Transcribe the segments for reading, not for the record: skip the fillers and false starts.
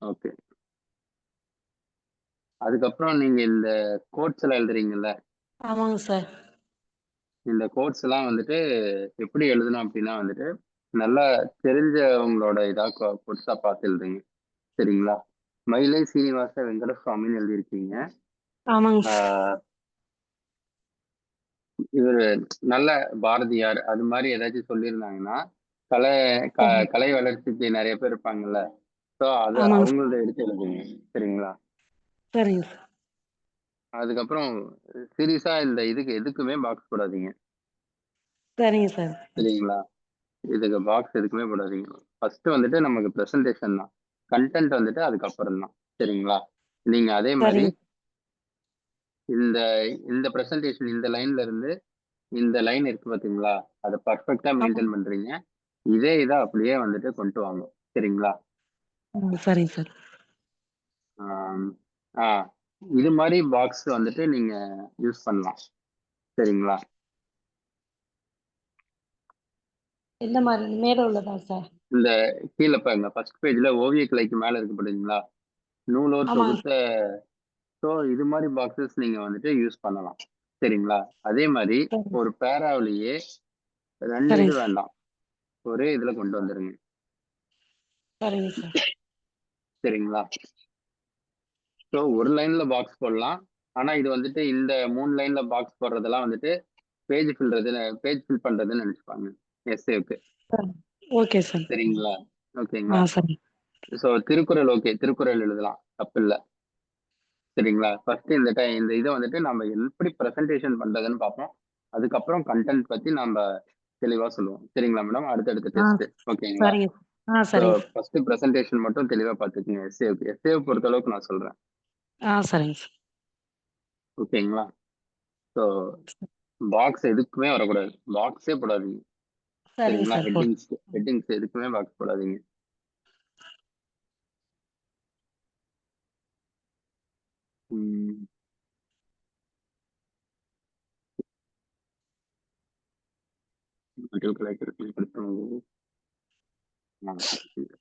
Okay. அதுக்கப்புறம் நீங்க இந்த கோட்ஸ் எல்லாம் எழுதுறீங்கல்ல, ஆமாங்க சார். இந்த கோட்ஸ் எல்லாம் வந்துட்டு எப்படி எழுதணும் அப்படின்னா வந்துட்டு, நல்லா தெரிஞ்சவங்களோட இதா கோட்ஸா பார்த்து எழுதுங்க. சரிங்களா? மயிலை சீனிவாச வெங்கடசுவாமின்னு எழுதியிருக்கீங்க. ஆமாங்க சார். ஆஹ் இவரு நல்ல பாரதியார் அது மாதிரி ஏதாச்சும் சொல்லியிருந்தாங்கன்னா, கலை சரி. கலை வளர்ச்சிக்கு நிறைய பேர் இருப்பாங்கல்ல. ஸோ அது ஆமாங்க சார். அவங்களத எடுத்து எழுதுங்க. சரிங்களா? சரிங்க சார். அதுக்கப்புறம் சீரியஸா இந்த இதுக்கு எதுக்குமே பாக்ஸ் போடாதீங்க. சரிங்க சார். சரிங்களா? இதுக்கு பாக்ஸ் எதுக்குமே போடாதீங்க. ஃபர்ஸ்ட் வந்துட்டு நமக்கு பிரசன்டேஷன் தான். கன்டென்ட் வந்துட்டு அதுக்கப்புறம் தான். சரிங்களா? நீங்க அதே மாதிரி சரிங்க. இந்த இந்த பிரசன்டேஷன் இந்த லைன்ல இருந்து இந்த லைன் இருக்கு பாத்தீங்களா? அதை பர்ஃபெக்ட்டா ஆமா. மெயின்டைன் பண்றீங்க. இதே இதை அப்படியே வந்துட்டு கொண்டு வாங்க. சரிங்களா? சரிங்க சார். ஆம், ஆ இது மாதிரி பாக்ஸ் வந்துட்டு நீங்க யூஸ் பண்ணலாம். சரிங்களா? எந்த மாதிரி மேல உள்ளதா சார்? இந்த கீழே பாருங்க, ஃபர்ஸ்ட் பேஜ்ல ஓவிய கலைக்கு மேல இருக்கு பாத்தீங்களா? நூலோர் ஆமாங்க தொகுத்த. ஸோ இது மாதிரி பாக்ஸஸ் நீங்க வந்துட்டு யூஸ் பண்ணலாம். சரிங்களா? அதே மாதிரி சார். ஒரு பேராவிலேயே 2 இது சரிங்க சார். வேண்டாம். ஒரே இதுல கொண்டு வந்துருங்க. சரிங்க சார். சரிங்களா? ஸோ ஒரு லைன்ல பாக்ஸ் போடலாம். ஆனா இது வந்துட்டு இந்த 3 லைன்ல பாக்ஸ் போடுறதெல்லாம் வந்துட்டு பேஜ் ஃபில் பண்றதுன்னு நினைச்சுப்பாங்க எஸ்ஏவுக்கு. சார். Okay sir. சரிங்களா? ஓகேங்களா? சரி. ஸோ திருக்குறள் ஓகே, திருக்குறள் எழுதலாம், தப்பு இல்ல. சரிங்களா? ஃபர்ஸ்ட் இந்த இதை வந்துட்டு நம்ம எப்படி பிரசன்டேஷன் பண்றதுன்னு பார்ப்போம். அதுக்கப்புறம் கண்டென்ட் பத்தி நம்ம தெளிவா சொல்லுவோம். சரிங்களா மேடம்? அடுத்தடுத்த ஆ டெஸ்ட். ஓகேங்களா? சரிங்க. ஸோ சரிங்க சார். ஃபர்ஸ்ட் பிரசன்டேஷன் மட்டும் தெளிவா பார்த்துக்குங்க. எஸ்ஏவை பொறுத்த அளவுக்கு நான் சொல்றேன். சரிங்க சார். ஓகேங்களா? ஸோ பாக்ஸ் எதுக்குமே வரக்கூடாது. பாக்ஸே போடாதீங்க. சரிங்க சரிங்களா? சார். ஹெட்டிங்ஸ் எதுக்குமே பாக்ஸ் போடாதீங்க. ம், மக்கள் கலாய்க்கிறதுக்கு பிடித்தவங்க.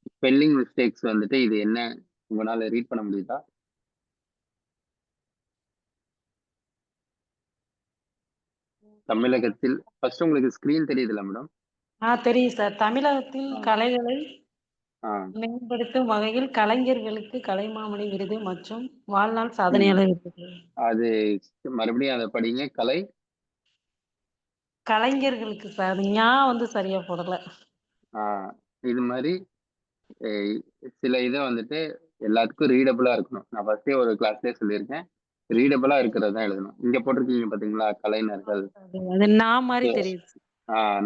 ஸ்பெல்லிங் மிஸ்டேக்ஸ் வந்துட்டு இது என்ன உங்களால ரீட் பண்ண முடியுதா? தமிழகத்தில் ஃபர்ஸ்ட் உங்களுக்கு ஸ்கிரீன் தெரியுதுல்ல மேடம்? தெரியும் சார். தமிழகத்தில் ஆ, கலைகளை ஆ, மேம்படுத்தும் வகையில் கலைஞர்களுக்கு கலைமாமணி விருது மற்றும் வாழ்நாள் ம். சாதனையாளர் விருது. அது மறுபடியும் அதை படிங்க. கலை. கலைஞர்களுக்கு சார். வந்து சரியா போடல. ஆ, இது மாதிரி அஹ், சில இதை வந்துட்டு எல்லாத்துக்கும் ரீடபிளா இருக்கணும். நான் ஃபர்ஸ்டே ஒரு கிளாஸ்லயே சொல்லியிருக்கேன். ரீடபிளா இருக்கிறது தான் எழுதணும். இங்க போட்டிருக்கீங்க பாத்தீங்களா, கலைஞர்கள். அது நான் மாரி தெரியுது.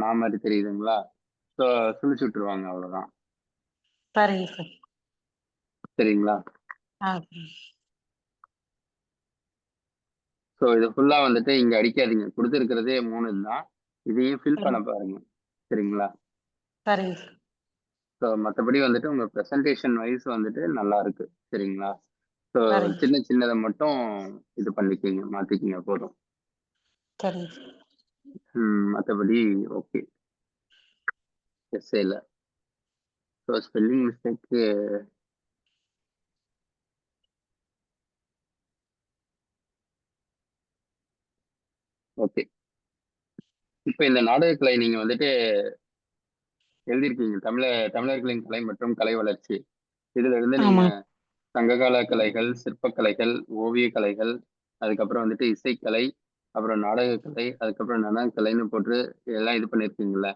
நான் மாதிரி தெரியுதுங்களா? ஸோ சுழிச்சு விட்டுருவாங்க, அவ்வளவுதான். சரிங்க சார். சரிங்களா? சரி. ஸோ இது ஃபுல்லா வந்துட்டு இங்க அடிக்காதீங்க. கொடுத்துருக்கிறதே 3 தான். இதையும் ஃபில் பண்ண சரிங்க. பாருங்க. சரிங்களா? சரிங்க சார். ஸோ மற்றபடி வந்துட்டு உங்க ப்ரெசன்டேஷன் வைஸ் வந்துட்டு நல்லா இருக்கு. சரிங்களா? ஸோ சரிங்க. சின்ன சின்னதை மட்டும் இது பண்ணிக்கிங்க, மாத்திக்கிங்க போதும். சரிங்க சார். மற்றபடி ஓகே. எஸ் இல்லை. So spelling mistake okay. இப்போ இந்த நாடகக்கலை நீங்க வந்துட்டு எழுதியிருக்கீங்க, தமிழர்களின் கலை மற்றும் கலை வளர்ச்சி. இதுல இருந்து நீங்க ஆமா. சங்ககால கலைகள், சிற்பக்கலைகள், ஓவிய கலைகள், அதுக்கப்புறம் வந்துட்டு இசைக்கலை, அப்புறம் நாடகக்கலை, அதுக்கப்புறம் நடனக்கலைன்னு போட்டு இதெல்லாம் இது பண்ணிருக்கீங்கல்ல.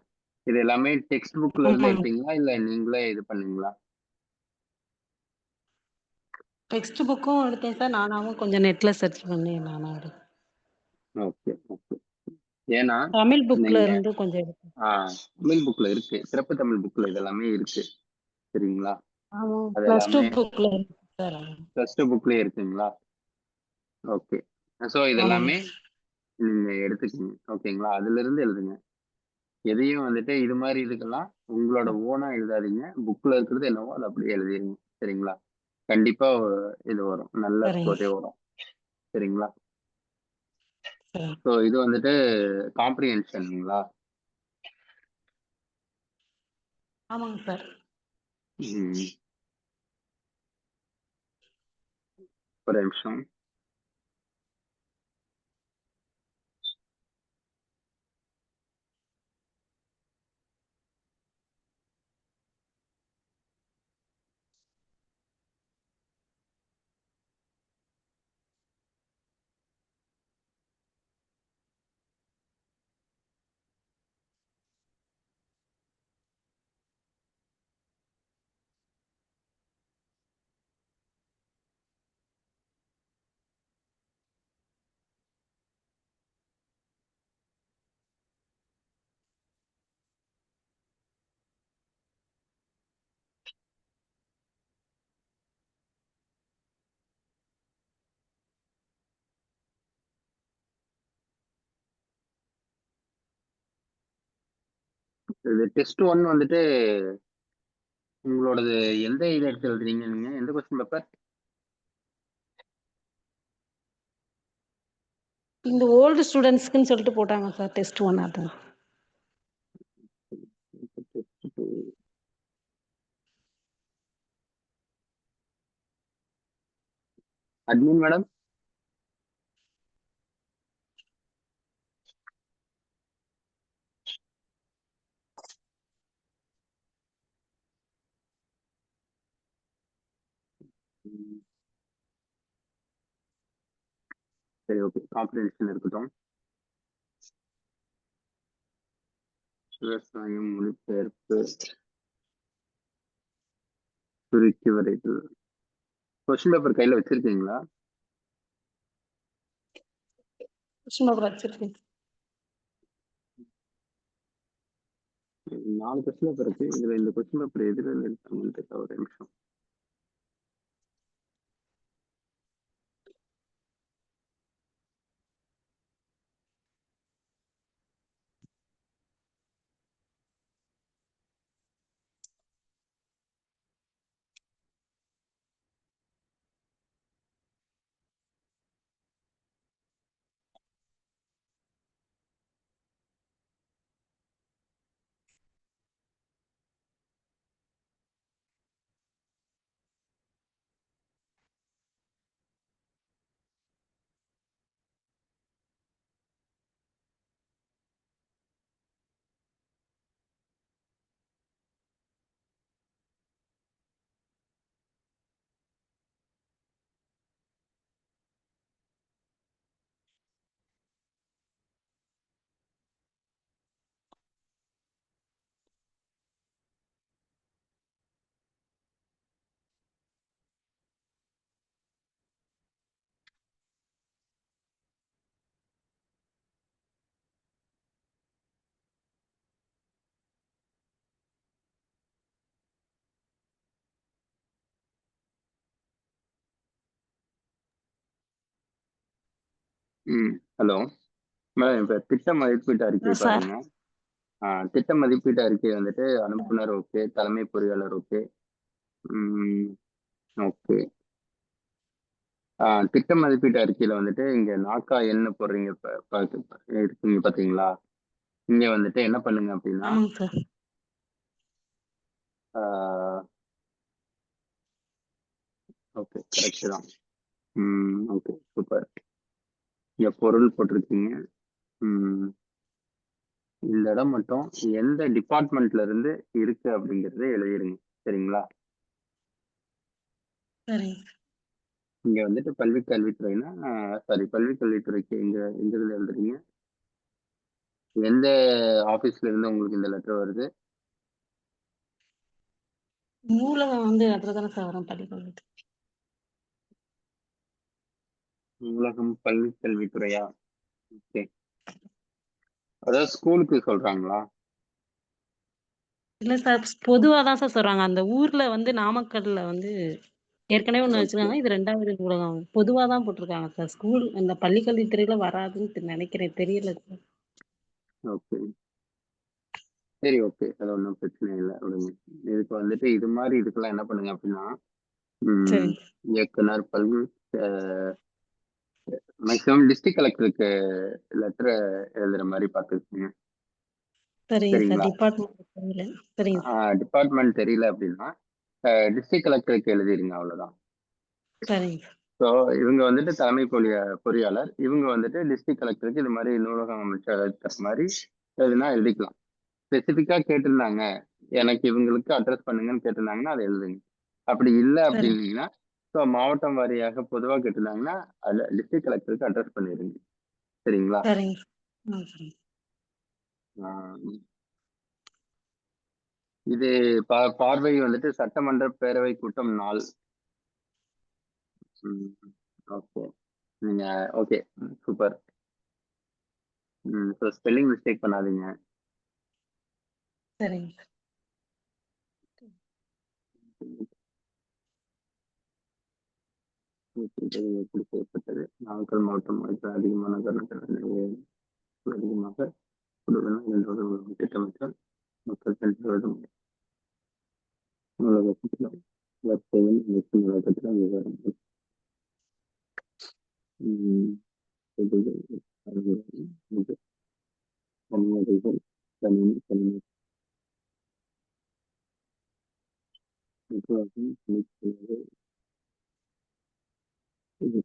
இது எல்லாமே டெக்ஸ்ட் புக்ல இருந்து ஆமாங்க. எடுத்தீங்களா இல்ல நீங்களே இது பண்ணீங்களா? டெக்ஸ்ட் புக்கும் எடுத்தேன் சார். நானாவும் கொஞ்சம் நெட்ல சர்ச் பண்ணி நானா எடுத்தேன். Okay, okay. ஏன்னா தமிழ் புக்ல நீங்க இருந்து கொஞ்சம் எடுத்தேன். தமிழ் புக்ல இருக்கு, சிறப்பு தமிழ் புக்ல இதெல்லாமே இருக்கு. சரிங்களா? ஆமா. அது +2 எல்லாமே புக்ல இருக்கு சார். டெக்ஸ்ட் புக்லயே இருக்குங்களா? ஓகே. ஸோ ஆமாங்க. இதெல்லாமே நீங்க எடுத்துக்கீங்க. ஓகேங்களா? அதுல இருந்து எழுதுங்க. எதையும் வந்துட்டு இது மாதிரி இதுக்கெல்லாம் உங்களோட ஓனா எழுதாதீங்க. புக்ல இருக்கிறது என்னவோ அதை அப்படியே எழுதிருங்க. சரிங்களா? கண்டிப்பா இது வரும், நல்ல சரிங்க. ஸ்கோரே வரும். சரிங்களா? சரி. ஸோ இது வந்துட்டு காம்ப்ரிஹென்ஷனுங்களா? ஆமாங்க சார். ம். ஒரு நிமிஷம். இது டெஸ்ட் 1 வந்துட்டு உங்களோடது எந்த இத எடுத்து எழுதுறீங்க நீங்க? எந்த கொஸ்டின் பேப்பர்? இந்த ஓல்டு ஸ்டூடண்ட்ஸ்க்குன்னு சொல்லிட்டு போட்டாங்க சார் டெஸ்ட் 1 அதான். Admin madam? சரி, ஓகே. காம்ப்ரிஹென்ஷன் இருக்கட்டும். விவசாயம், மொழிபெயர்ப்பு, சுருக்கி வரைதல். கொஸ்டின் பேப்பர் கையில வச்சிருக்கீங்களா? கொஸ்டின் பேப்பர் வச்சிருக்கேன். 4 கொஸ்டின் பேப்பர் இருக்கு. இதுல இந்த கொஸ்டின் பேப்பர் எதுல எடுத்தாங்கன்னு தெரியல. ஒரு நிமிஷம். ஹலோ மேடம், இப்ப திட்ட மதிப்பீட்டு அறிக்கை சார் பாருங்க. திட்ட மதிப்பீட்டு அறிக்கை வந்துட்டு அனுப்புனர் ஓகே, தலைமை பொறியாளர் ஓகே. ஓகே. திட்ட மதிப்பீட்டு அறிக்கையில வந்துட்டு இங்க நாக்கா என்ன போடுறீங்க இருக்கீங்க பாத்தீங்களா? இங்க வந்துட்டு என்ன பண்ணுங்க அப்படின்னா, ஆமாங்க சார். ஓகே, கரெக்ட் தான். Okay, super. இங்க பொருள் போட்டிருக்கீங்க. இந்த இடம் மட்டும் எந்த டிபார்ட்மெண்ட்ல இருந்து இருக்கு அப்படிங்கறத எழுதிருங்க. சரிங்களா? சரிங்க. இங்க வந்துட்டு பள்ளி கல்வித்துறைனா, சாரி, பள்ளி கல்வித்துறைக்கு எங்க எங்க இருந்து எழுதுறீங்க? எந்த ஆபீஸ்ல இருந்து உங்களுக்கு இந்த லெட்டர் வருது? நூலகம் வந்து அதுல தானே சார் வரும் பள்ளிக்கூடத்து. நூலகம், பள்ளி கல்வித்துறையா? ஓகே. அதாவது ஸ்கூலுக்கு சொல்றாங்களா? இல்ல சார், பொதுவா தான் சார் சொல்றாங்க. அந்த ஊர்ல வந்து நாமக்கல்ல வந்து ஏற்கனவே ஒண்ணு ஓகே, வச்சிருக்காங்க. இது 2வது நூலகம். பொதுவா தான் போட்டுருக்காங்க சார். ஸ்கூல் அந்த பள்ளிக்கல்வித்துறையில வராதுன்னு நினைக்கிறேன். தெரியல சார். ஓகே. சரி, ஓகே. அது ஒண்ணும் பிரச்சனை இல்ல. விடுங்க. இதுக்கு வந்துட்டு இது மாதிரி இதுக்கெல்லாம் என்ன பண்ணுங்க அப்படின்னா, ம், சரிங்க. இயக்குனர், மேக்சிமம் டிஸ்ட்ரிக்ட் கலெக்டருக்கு லெட்டர் எழுதுற மாதிரி பார்த்துக்கோங்க. சரிங்க சார். சரிங்களா? டிபார்ட்மெண்ட் தெரியல. சரிங்க சார். டிபார்ட்மெண்ட் தெரியல அப்படின்னா டிஸ்ட்ரிக்ட் கலெக்டருக்கு எழுதிருங்க, அவ்வளவுதான். சரிங்க சார். ஸோ இவங்க வந்துட்டு தலைமை பொறியாளர். இவங்க வந்துட்டு டிஸ்ட்ரிக்ட் கலெக்டருக்கு இது மாதிரி நூலகம் அமைச்சர் மாதிரி எதுனா எழுதிக்கலாம். ஸ்பெசிஃபிக்கா கேட்டிருந்தாங்க, எனக்கு இவங்களுக்கு அட்ரஸ் பண்ணுங்கன்னு கேட்டிருந்தாங்கன்னா அதை எழுதுங்க. அப்படி இல்லை சரி அப்படின்னீங்கன்னா, ஸோ மாவட்டம் வாரியாக பொதுவாக கேட்டிருந்தாங்கன்னா அதில் டிஸ்ட்ரிக்ட் கலெக்டருக்கு அட்ரஸ் பண்ணிடுங்க. சரிங்களா? சரிங்க சரிங்க ஆஹ் இது பார்வை வந்துட்டு சட்டமன்ற பேரவை கூட்டம் நாள். ஓகே, நீங்க okay, super. So spelling mistake பண்ணாதீங்க. சரிங்க எப்படி செய்யப்பட்டது? நாமக்கல் மாவட்டம் அதிகமான காரணத்தினால் அதிகமாக திட்டமிட்டால் மக்கள் சென்று நூலகத்தில் வர்த்தகம் மற்றும் நூலகத்தில் விவரம் தனியார்கள் தனி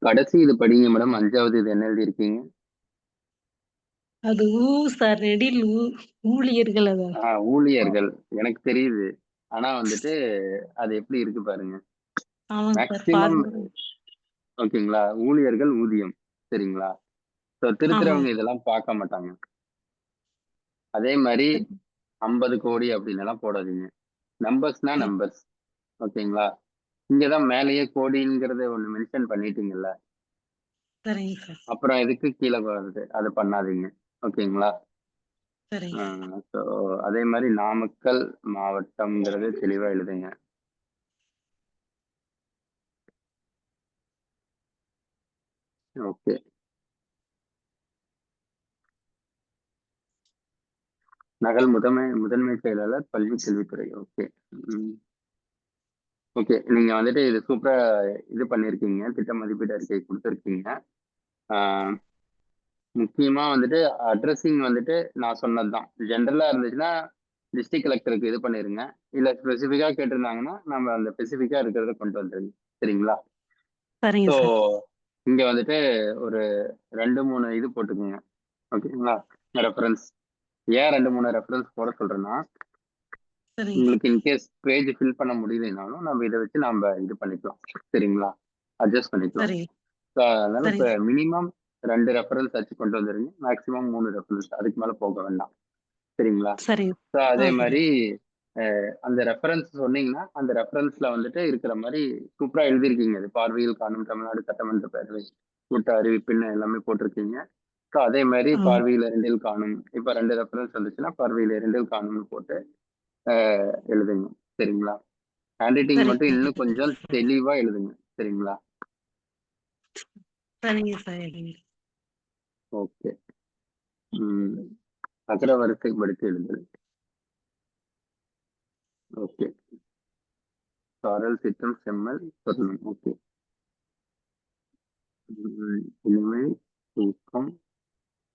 கடைசி இது படிங்க மேடம். 5வது இது என்ன எழுதி இருக்கீங்க? அது சார் நெடில் ஊழியர்கள் அது ஊழியர்கள் எனக்கு தெரியுது. ஆனா வந்துட்டு அது எப்படி இருக்கு பாருங்க. ஆமாங்க சார் மேக்சிமம் ஃபார்முலா ஓகேங்களா, ஊழியர்கள் ஊதியம். சரிங்களா? ஸோ திருத்துறவங்க ஆமாங்க இதெல்லாம் பார்க்க மாட்டாங்க. அதே மாதிரி 50 கோடி அப்படின்னு எல்லாம் போடாதீங்க. நம்பர்ஸ்னா நம்பர்ஸ். ஓகேங்களா? இங்கதான் மேலேயே கோடிங்கிறத ஒண்ணு மென்ஷன் பண்ணிட்டீங்கல்ல, சரிங்க சார் அப்புறம் எதுக்கு கீழே வருது? அது பண்ணாதீங்க. ஓகேங்களா? சரிங்க ஸோ அதே மாதிரி நாமக்கல் மாவட்டம்ங்கிறது தெளிவா எழுதுங்க. ஓகே. நகல் முதன்மை செயலாளர் பள்ளி கல்வித்துறை. ஓகே. ஓகே, நீங்க வந்துட்டு இது சூப்பரா இது பண்ணிருக்கீங்க. திட்ட மதிப்பீடு அறிக்கை கொடுத்துருக்கீங்க. முக்கியமா வந்துட்டு அட்ரஸிங் வந்துட்டு நான் சொன்னதுதான். ஜென்ரலா இருந்துச்சுன்னா டிஸ்ட்ரிக்ட் கலெக்டருக்கு இது பண்ணிருங்க. இல்ல ஸ்பெசிஃபிக்கா கேட்டிருந்தாங்கன்னா நம்ம அந்த ஸ்பெசிஃபிக்கா இருக்கிறத கொண்டு வந்துருங்க. சரிங்களா? சரிங்க ஸோ சார் இங்க வந்துட்டு ஒரு 2-3 இது போட்டுக்கோங்க. ஓகேங்களா? ரெஃபரன்ஸ். ஏன் 2-3 ரெஃபரன்ஸ் போட சொல்றேன்னா, சரிங்க உங்களுக்கு இன்கேஸ் பேஜ் ஃபில் பண்ண முடியலைனாலும் நம்ம இதை வச்சு நம்ம இது பண்ணிக்கலாம். சரிங்களா? அட்ஜஸ்ட் பண்ணிக்கலாம். சரிங்க அதனால இப்போ சரிங்க மினிமம் 2 ரெஃபரன்ஸ் வச்சு கொண்டு வந்துருங்க. மேக்ஸிமம் 3 ரெஃபரன்ஸ், அதுக்கு மேல போக வேண்டாம். சரிங்களா? சரிங்க ஸோ அதே சரி மாதிரி அந்த ரெஃபரன்ஸ் சொன்னீங்கன்னா அந்த ரெஃபரன்ஸ்ல வந்துட்டு இருக்கிற மாதிரி சூப்பரா எழுதிருக்கீங்க. அது பார்வையில் காணும் தமிழ்நாடு சட்டமன்ற பேரவை கூட்ட அறிவிப்புன்னு எல்லாமே போட்டிருக்கீங்க. ஸோ அதே மாதிரி பார்வையில் 2இல் காணும், இப்போ 2 ரெஃபரன்ஸ் வந்துச்சுன்னா பார்வையில் 2இல் காணும்னு போட்டு எழுதுங்க. சரிங்களா? ஹேண்ட் ரைட்டிங் மட்டும் சரிங்க இன்னும் கொஞ்சம் தெளிவா எழுதுங்க. சரிங்களா? சரிங்க சார் ஓகே. அகர வரிசைப்படுத்தி எழுதுங்க. ஓகே. சாரல் சித்தம் செம்மல் சொர்ணம். ஓகே. இனிமை தூக்கம்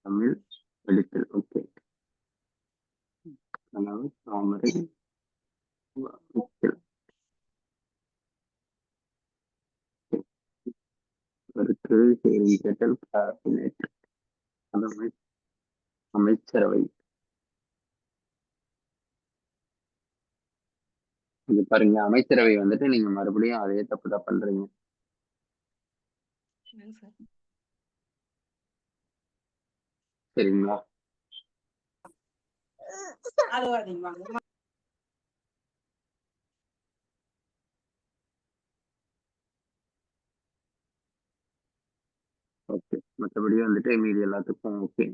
தமிழ் எழுத்தல். ஓகே. கனவு தாமரை கருத்து செய்தி கேட்டல் கேபினெட் அமைச்சரவை. இது பாருங்க, அமைச்சரவை வந்துட்டு நீங்க மறுபடியும் அதே தப்பு தான் பண்றீங்க. சரிங்களா? ஓகே. மற்றபடி வந்துட்டு மீதி எல்லாத்துக்கும் ஓகே.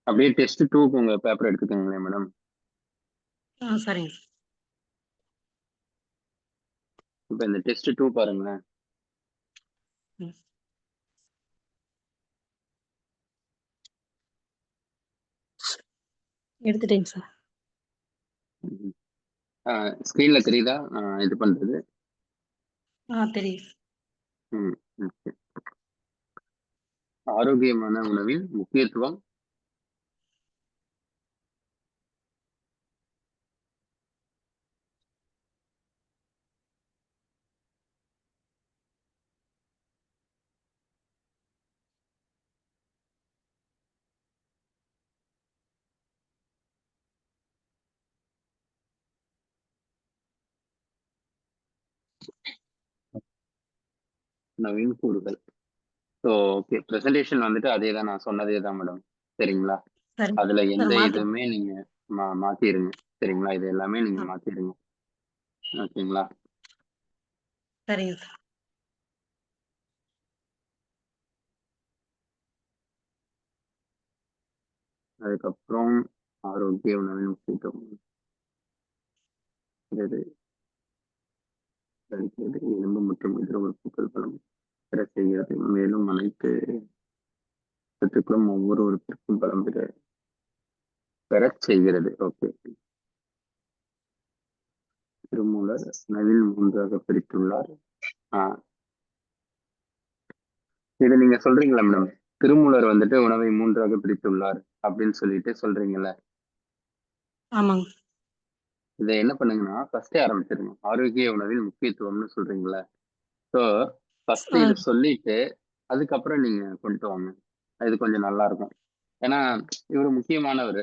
அப்படியே டெஸ்ட் 2க்கு உங்க பேப்பர் எடுத்துக்கோங்களேன் மேடம். சரிங்க இப்ப இந்த டெஸ்ட் 2 பாருங்களேன். எடுத்துட்டேங்க சார். ஸ்கிரீன்ல தெரியுதா இது பண்றது? தெரியுது. ம். ஓகே. ஆரோக்கியமான உணவின் முக்கியத்துவம். உணவின் கூறுகள். So okay. பிரசன்டேஷன் வந்துட்டு அதே தான், நான் சொன்னதே தான் மேடம். சரிங்களா? சரிங்க அதுல சார். எந்த மாத்தி இதுவுமே நீங்க மாத்திருங்க. சரிங்களா? இது எல்லாமே நீங்க ஆ மாத்திருங்க. ஓகேங்களா? சரிங்க சார். அதுக்கப்புறம் ஆரோக்கிய உணவின் முக்கியத்துவம். இது அளிக்கிறது. எலும்பு மற்றும் இதர உறுப்புகள் பலம் பெற செய்கிறது. மேலும் அனைத்து சத்துக்களும் ஒவ்வொரு உறுப்பிற்கும் பலம் பெறச் செய்கிறது. ஓகே. திருமூலர் உணவில் 3ஆக பிரித்துள்ளார். ஆஹ் இது நீங்க சொல்றீங்களா மேடம்? திருமூலர் வந்துட்டு உணவை 3ஆக பிரித்துள்ளார் அப்படின்னு சொல்லிட்டு சொல்றீங்கல்ல. ஆமாங்க. இதை என்ன பண்ணுங்கன்னா ஃபர்ஸ்டே ஆரம்பிச்சிருங்க. ஆரோக்கிய உணவில் முக்கியத்துவம்னு சொல்றீங்களா? ஸோ ஃபர்ஸ்ட் ஆ இதை சொல்லிட்டு அதுக்கப்புறம் நீங்க கொண்டு வாங்க. இது கொஞ்சம் நல்லா இருக்கும். ஏன்னா இவர் முக்கியமானவர்.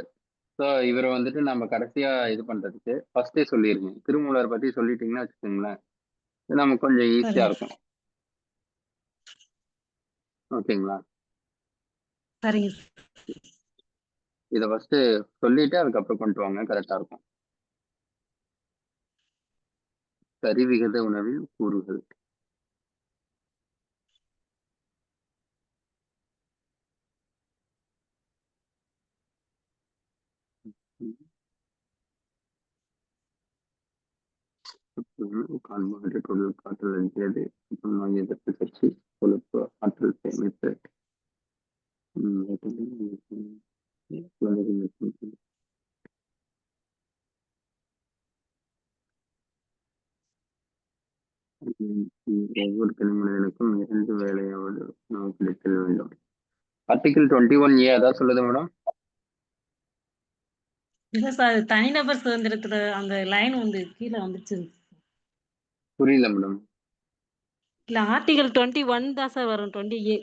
ஸோ இவரை வந்துட்டு நம்ம கடைசியா இது பண்றதுக்கு ஃபர்ஸ்டே சொல்லிருங்க. திருமூலர் பத்தி சொல்லிட்டீங்கன்னா வச்சுக்கோங்களேன், இது நமக்கு கொஞ்சம் ஈஸியா சரிங்க இருக்கும். ஓகேங்களா? சரிங்க இதை ஃபர்ஸ்ட் சொல்லிட்டு அதுக்கப்புறம் கொண்டு வாங்க, கரெக்டா இருக்கும். சரிவிகித உணவின் கூறுகள். கார்போஹைட்ரேட் உடல் ஆற்றல் அளிக்கிறது. நோய் எதிர்ப்பு சக்தி, கொழுப்பு ஆற்றல் சேமிப்பு. ஒவ்வொரு தனி மனிதனுக்கும் 2 வேளையாவது உணவு கிடைத்தல் வேண்டும். ஆர்டிகிள் 21A அதான் சொல்லுது மேடம். இல்ல சார். தனிநபர் சுதந்திரத்துல அந்த லைன் வந்து கீழ வந்துருச்சு. புரியல மேடம். இல்ல ஆர்டிகல் 21 தான் சார் வரும். 20A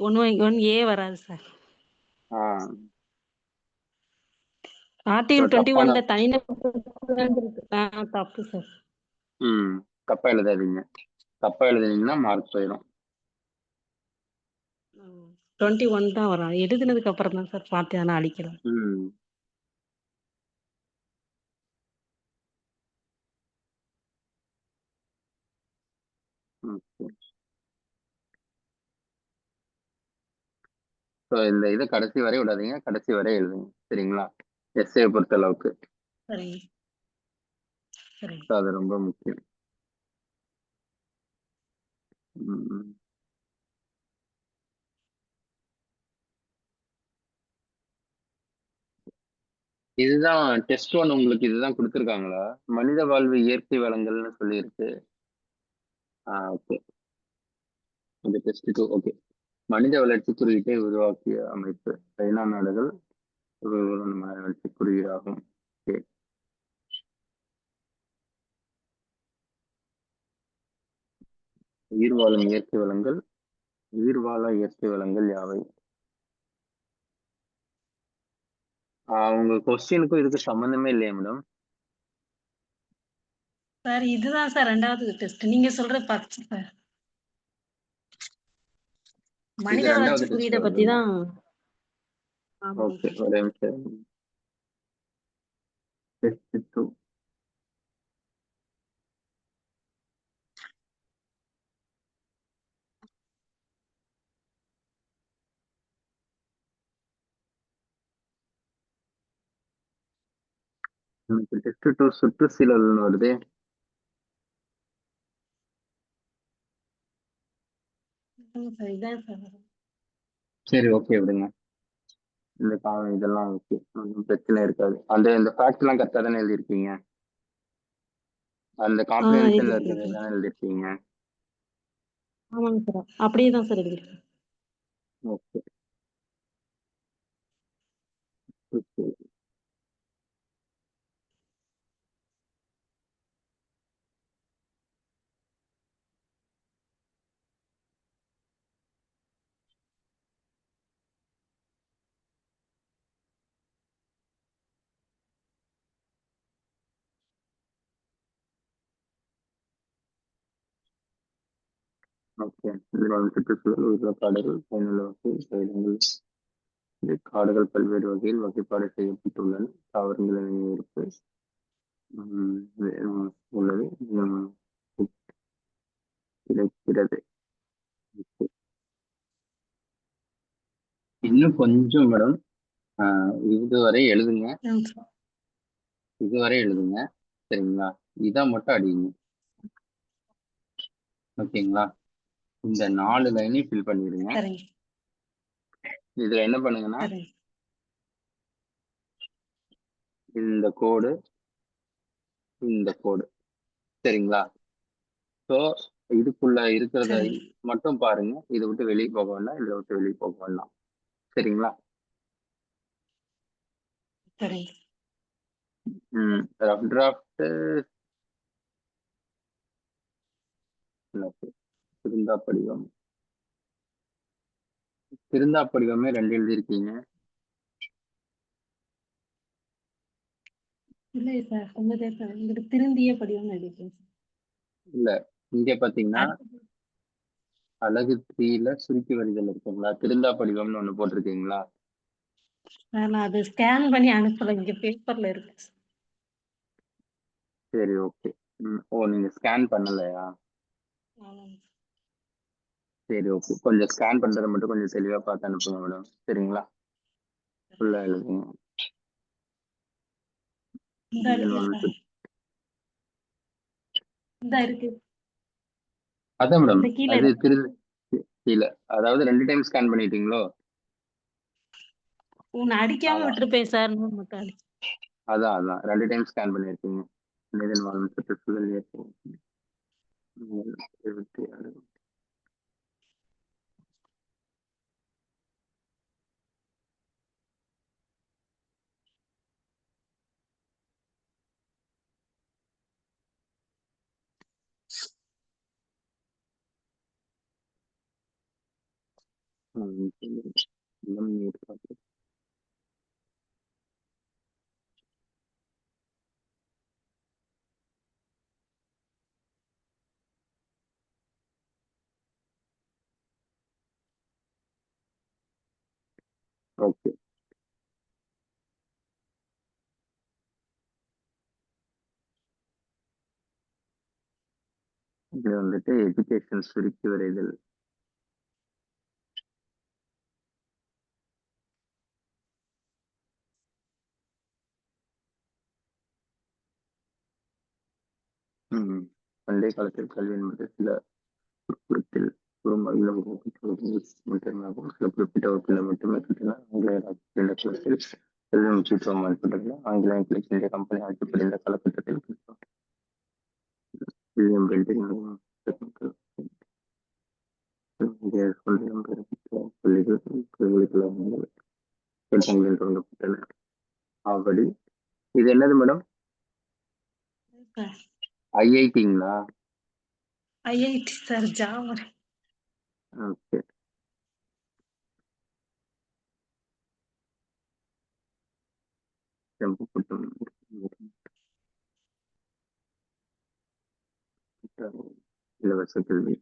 1A வராது சார். ஆஹ் ஆர்டிகல் தப்பான 21ல தனிநபர் சுதந்திரத்துக்கு தப்பு சார். தப்பா எழுதாதீங்க. தப்பா எழுதுனீங்கன்னா மார்க் போயிடும். 21 தான் வரும். எழுதுனதுக்கு அப்புறம் தான் சார் பார்த்து ஆனா அழிக்கலாம். ம் ஓகே. ஸோ இந்த இதை கடைசி வரை விடாதீங்க, கடைசி வரை எழுதுங்க. சரிங்களா? எஸ்ஏ பொறுத்த அளவுக்கு. சரிங்க சரிங்க. So, அது ரொம்ப முக்கியம். ம். இதுதான் டெஸ்ட் ஒன். உங்களுக்கு இதுதான் கொடுத்துருக்காங்களா? மனித வாழ்வு இயற்கை வளங்கள்னு சொல்லியிருக்கு. ஓகே. இந்த டெஸ்ட் 2. ஓகே. மனித வளர்ச்சி குறியீட்டை உருவாக்கிய அமைப்பு ஐநா நாடுகள் ஒரு வளர்ச்சி குறியீடாகும். ஓகே. உயிர் வாழும் இயற்கை வளங்கள். உயிர் வாழ இயற்கை வளங்கள் யாவை? உங்க கொஸ்டினுக்கும் இதுக்கு சம்பந்தமே இல்லையா மேடம்? சார் இதுதான் சார் 2வது டெஸ்ட். நீங்க சொல்றது ஃபர்ஸ்ட் சார். இது மனித வளர்ச்சி 2வது டெஸ்ட் குறியீட பத்தி வருதுங்களா? தான். ஆமாங்க ஓகே, சார். ஒரே நிமிஷம். டெஸ்ட் 2. எனக்கு டெஸ்ட் 2 சுற்றுச்சூழல்னு வருது. சார் இதான் சார். சரி, ஓகே விடுங்க. இந்த இதெல்லாம் ஓகே, ஒன்றும் பிரச்சனை இருக்காது. இந்த ஃபேக்ட் எல்லாம் கரெக்டா தானே எழுதியிருக்கீங்க? அந்த காம்ப்ரிஹென்ஷன்ல இருக்கிறது எழுதிருக்கேன் தானே சார். எழுதியிருக்கீங்க? ஆமாங்க சார். அப்படியே தான் சார் எழுதிருக்கேன். ஓகே. ஓகே. ஓகே. இதில் வந்து சுற்றுச்சூழல் உள்ள காடுகள் பயனுள்ள வகை சேதங்கள். இந்த காடுகள் பல்வேறு வகையில் வகைப்பாடு செய்யப்பட்டுள்ளன. தாவரங்களின் இருப்பு உள்ளது கிடைக்கிறது. இன்னும் கொஞ்சம் மேடம், இதுவரை எழுதுங்க. சார். இதுவரை எழுதுங்க. சரிங்களா? இதை மட்டும் அடிங்க. ஓகேங்களா? இந்த 4 லைனையும் ஃபில் பண்ணிடுங்க. சரிங்க. இதுல என்ன பண்ணுங்கன்னா, சரிங்க. இந்த கோடு, இந்த கோடு, சரிங்களா? ஸோ இதுக்குள்ள இருக்கிறத சரிங்க. மட்டும் பாருங்க. இதை விட்டு வெளியே போக வேண்டாம், இதை விட்டு வெளியே போக வேண்டாம். சரிங்களா? சரிங்க. ரஃப் டிராஃப்ட் திருந்தா படிவம். திருந்தா படிவமே 2 எழுதியிருக்கீங்க. இல்லை சார். உங்க சார். இங்கிட்டு திருந்திய படிவம்னு எழுதிருக்கேன் சார். இல்ல, இங்க பாத்தீங்கன்னா அடுத்தது அழகு 3ல சுருக்கி வரிகள் இருக்குங்களா? திருந்தா படிவம்னு ஒண்ணு போட்டிருக்கீங்களா? நான் அது ஸ்கேன் பண்ணி அனுப்பல. இங்க பேப்பர்ல இருக்கு சார். சரி, ஓகே. ஓ, நீங்க ஸ்கேன் பண்ணலையா? ஆமாங்க சார். சரி, ஓகே. கொஞ்சம் ஸ்கேன் பண்றதை மட்டும் கொஞ்சம் தெளிவா பார்த்து அனுப்புங்க மேடம். சரிங்களா? ஃபுல்லா எழுதுங்க. இந்த இதன் அடிக்கல சார். வந்து இந்த இருக்கு. அதான் மேடம், இந்த கீழே அது இருக்கு. கீழே, அதாவது 2 டைம் ஸ்கேன் பண்ணிட்டீங்களோ? உன்னை அடிக்காம அதான் விட்டுருப்பேன் சார். நூறு மட்டும் அடி. அதான் 2 டைம் ஸ்கேன் பண்ணிருக்கீங்க. மனிதன் வாழும் சுற்றுச்சூழல் இயற்கை 26. ஓகே. இது வந்துட்டு எஜுகேஷன் சுருக்கி வரைதல். பண்டைய காலத்தில் கல்வி என்பது சில குறிப்பிடத்தில் சில குறிப்பிட்ட வகுப்பில் மட்டுமே கற்றன. ஆங்கிலேயர் கல்வி முக்கியத்துவம் ஏற்பட்டது. ஆங்கிலேயம் கிழக்கு இந்திய கம்பெனி ஆட்சி புரிந்த காலகட்டத்தில் வில்லியம் பெண்டிங் பள்ளிகள் பல்கலைக்கழகங்கள் திட்டங்களில் தொடங்கப்பட்டன. அப்படி இது என்னது மேடம்? சார். ஐஐடிங்களா? IIT sir. ஜாமர். ஓகே. செம்புப்பட்டம் இலவச கல்வி.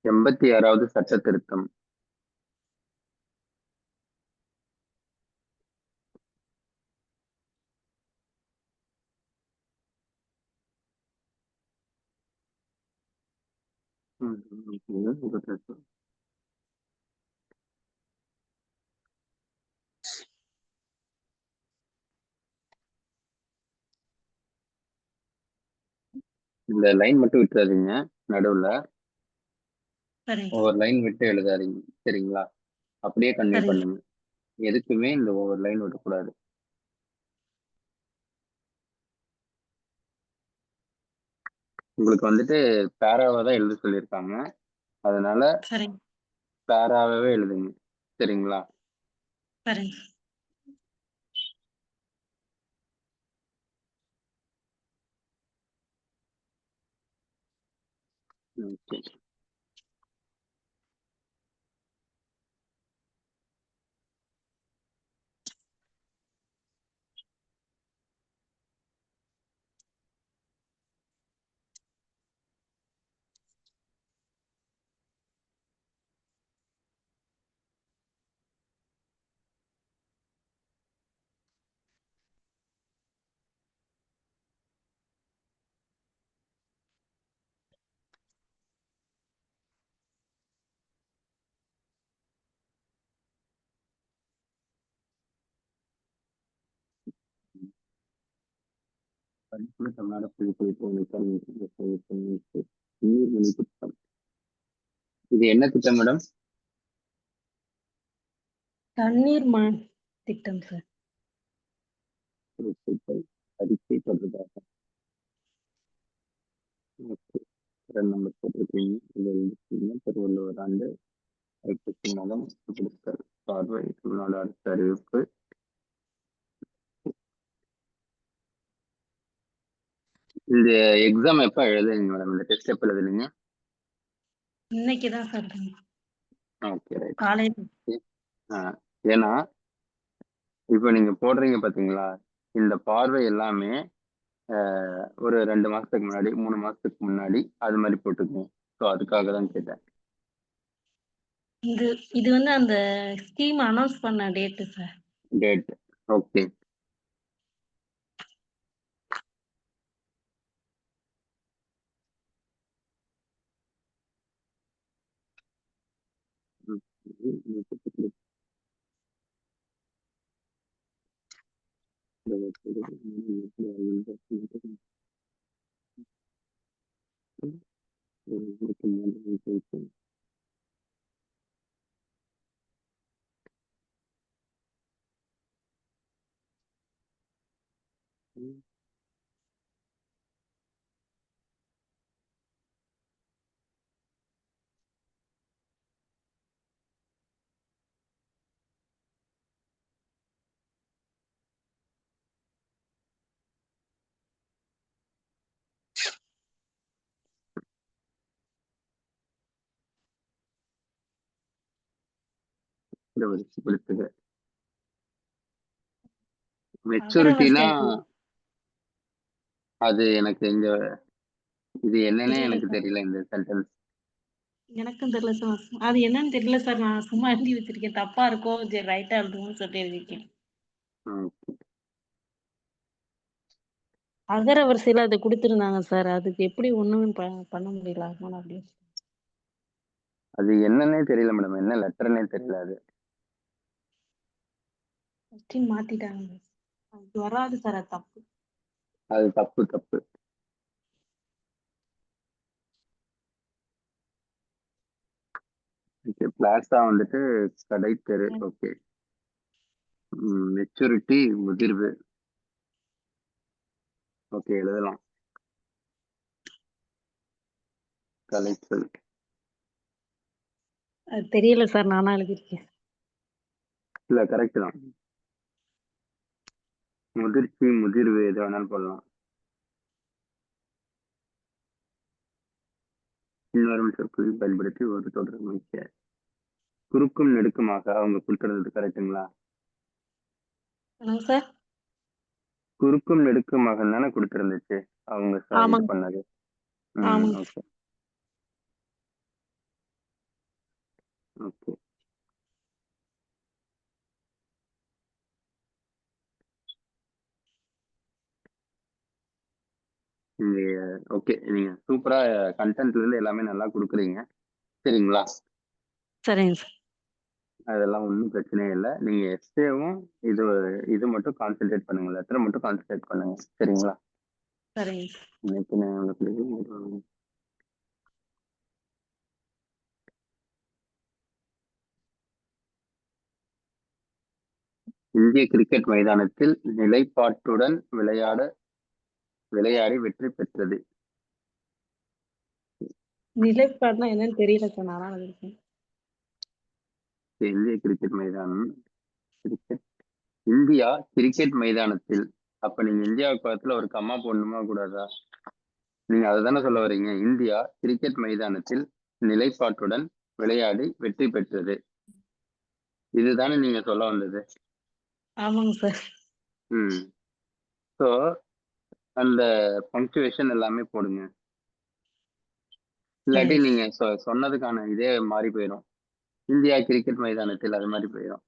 86வது சட்ட திருத்தம். இந்த லைன் மட்டும் விட்டுறாதீங்க நடுவுல. சரிங்க ஒவ்வொரு லைன் விட்டு எழுதாதீங்க. சரிங்களா? அப்படியே கன்வே சரிங்க பண்ணுங்க. எதுக்குமே இந்த ஒவ்வொரு லைன் விடக்கூடாது. உங்களுக்கு வந்துட்டு பேராவா தான் எழுத சொல்லியிருக்காங்க. அதனால சரிங்க பேராவே எழுதுங்க. சரிங்களா? சரிங்க ஓகே. படிப்புல தமிழ்நாடு நீர்வழி திட்டம். இது என்ன திட்டம் மேடம்? தண்ணீர் திட்டம் சார். அறிக்கை தொடர்பாக. ஓகே. 2 நம்பர் போட்டிருக்கீங்க. இதுல எழுதிருக்கீங்க. திருவள்ளுவர் ஆண்டு ஐப்பசி மாதம் கொடுத்தல் பார்வை தமிழ்நாடு அரசு அறிவிப்பு. இந்த எக்ஸாம் எப்ப எழுதுனீங்க மேடம்? இந்த டெஸ்ட் எப்ப எழுதுனீங்க? இன்னைக்கு தான் சார் ஓகே ரைட். காலையில். ஏன்னா இப்ப நீங்க போடுறீங்க பாத்தீங்களா, இந்த பார்வை எல்லாமே ஒரு 2 மாசத்துக்கு முன்னாடி 3 மாசத்துக்கு முன்னாடி அது மாதிரி போட்டுக்கோங்க. ஸோ அதுக்காக தான் கேட்டேன். இது இது வந்து அந்த ஸ்கீம் அனௌன்ஸ் பண்ண டேட்டு சார். டேட். ஓகே. மெச்சூரிட்டினா அகரவரிசை அது எனக்கு எங்க இது என்னன்னே தெரியல எனக்கு சார். தெரியல இந்த சென்டென்ஸ். எனக்கும் தெரியல சார். அது என்னன்னு தெரியல சார். நான் சும்மா எழுதி வச்சிருக்கேன். தப்பா இருக்கும் சரி ரைட்டா எழுதுவோம்னு சொல்லிட்டு எழுதிருக்கேன். அகரவரிசையில அது கொடுத்துருந்தாங்க சார். அதுக்கு எப்படி ஒண்ணுமே பண்ண முடியல. அதனால அப்படியே அது என்னன்னே தெரியல மேடம். என்ன லெட்டர்னே தெரியல அது. கொஸ்டின் மாத்திட்டாங்க. அது வராது சார். அது தப்பு. அது தப்பு தப்பு. ஓகே. பிளாஸா வந்துட்டு கடை தெரு. ஓகே. மெச்சூரிட்டி முதிர்வு. ஓகே எழுதலாம். கலைச்சொல். அது தெரியல சார். நானா எழுதிருக்கேன். இல்ல கரெக்ட் தான். முதிர்ச்சி முதிர்வு எது வேணாலும் போடலாம். பின்வரும் சொற்களில் பயன்படுத்தி ஒரு தொடர் அமைக்க. குறுக்கும் நெடுக்குமாக அவங்க கொடுக்கறது கரெக்டுங்களா? என்னங்க சார்? குறுக்கும் நெடுக்குமாக தானே கொடுத்துருந்துச்சு அவங்க இது ஆமாங்க பண்ணது. ஆமாங்க ஓகே ஓகே. நீங்க ஓகே. நீங்க சூப்பரா கன்டென்ட்ல இருந்து எல்லாமே நல்லா குடுக்குறீங்க. சரிங்களா? சரிங்க சார். அதெல்லாம் ஒண்ணும் பிரச்சனையே இல்ல. நீங்க எஸ்ஸேவும் இது இது மட்டும் கான்சன்ட்ரேட் பண்ணுங்க. லெட்டர் மட்டும் கான்சன்ட்ரேட் பண்ணுங்க. சரிங்களா? சரிங்க சார். இன்னைக்கு நான் உங்களுக்கு இந்திய கிரிக்கெட் மைதானத்தில் நிலைப்பாட்டுடன் விளையாடி வெற்றி பெற்றது. நிலைப்பாடுனா என்னன்னு தெரியல சார். நானா இருக்கேன். இந்திய கிரிக்கெட் மைதானம் கிரிக்கெட் இந்தியா கிரிக்கெட் மைதானத்தில். அப்ப நீங்க இந்தியாவுக்கு பக்கத்துல ஒரு கம்மா போடணுமா கூடாதா? நீங்க அததானே சொல்ல வர்றீங்க. இந்தியா கிரிக்கெட் மைதானத்தில் நிலைப்பாட்டுடன் விளையாடி வெற்றி பெற்றது. இதுதானே நீங்க சொல்ல வந்தது. ஆமாங்க சார். ம். ஸோ அந்த பங்க்சுவேஷன் எல்லாமே போடுங்க. இல்லாட்டி சரிங்க நீங்க சொன்னதுக்கான இதே மாறி போயிடும். இந்தியா கிரிக்கெட் மைதானத்தில் அது மாதிரி போயிடும்.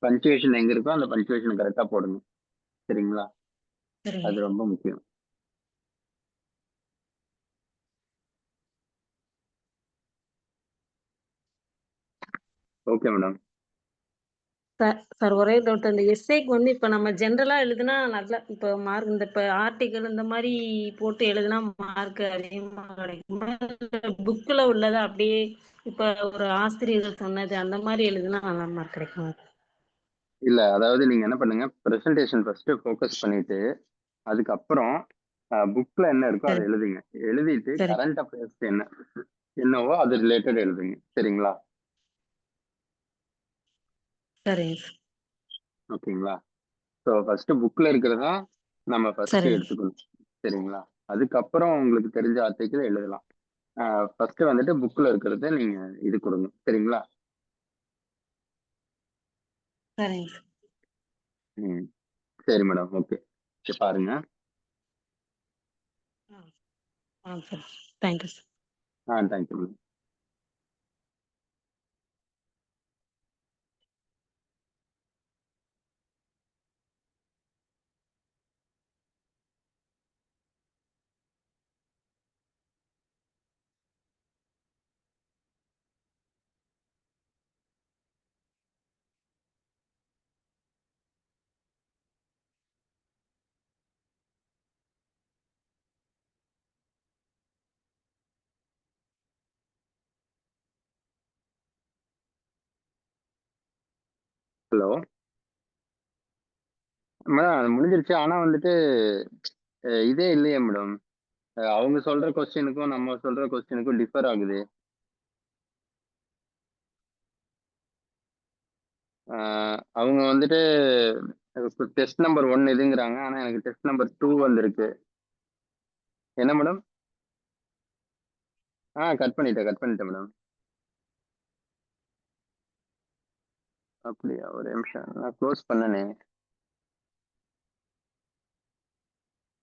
பங்க்சுவேஷன் எங்க இருக்கோ அந்த பங்க்சுவேஷன் கரெக்டா போடுங்க. சரிங்களா? சரிங்க. அது ரொம்ப முக்கியம். Okay madam. சார் சார் ஒரே டவுட். அந்த எஸ்ஸேக்கு வந்து இப்ப நம்ம ஜென்ரலா எழுதுனா நல்லா இப்ப மார்க் இந்த இப்ப ஆர்டிகிள் இந்த மாரி போட்டு எழுதுனா மார்க் அதிகமா கிடைக்குமா? இல்ல புக்ல உள்ளத அப்படியே இப்ப ஒரு ஆசிரியர்கள் சொன்னது அந்த மாரி எழுதுனா நல்லா மார்க் கிடைக்குமா? இல்ல அதாவது நீங்க என்ன பண்ணுங்க, பிரசன்டேஷன் ஃபர்ஸ்ட் ஃபோக்கஸ் பண்ணிட்டு அதுக்கப்புறம் புக்ல என்ன இருக்கோ அதை சரி, எழுதுங்க. எழுதிட்டு சரி, கரண்ட் அஃபேர்ஸ் என்னவோ அது ரிலேட்டட் எழுதுங்க. சரிங்களா? சரிங்க சார். ஓகேங்களா? ஸோ ஃபர்ஸ்ட் புக்ல இருக்கிறதா நம்ம ஃபர்ஸ்ட் சரிங்க, எடுத்துக்கணும். சரிங்களா? அதுக்கப்புறம் உங்களுக்கு தெரிஞ்ச ஆர்டிக்கிள் எழுதலாம். ஃபர்ஸ்ட் வந்துட்டு புக்ல இருக்கிறத நீங்க இது கொடுங்க. சரிங்களா? சரிங்க சார். ம். சரி மேடம். ஓகே. பாருங்க. ஆ, ஆ sir. Thank you sir. Thank you madam. Hello madam, அது முடிஞ்சிருச்சு. ஆனா வந்துட்டு இதே இல்லையே மேடம். அவங்க சொல்ற கொஸ்டினுக்கும் நம்ம சொல்ற கொஸ்டினுக்கும் டிஃபர் ஆகுது. அவங்க வந்துட்டு டெஸ்ட் நம்பர் 1 இதுங்கிறாங்க. ஆனா எனக்கு டெஸ்ட் நம்பர் 2 வந்திருக்கு. என்ன மேடம்? கட் பண்ணிட்டேன் மேடம். அப்படியா? ஒரு நிமிஷம், நான் க்ளோஸ் பண்ணனே.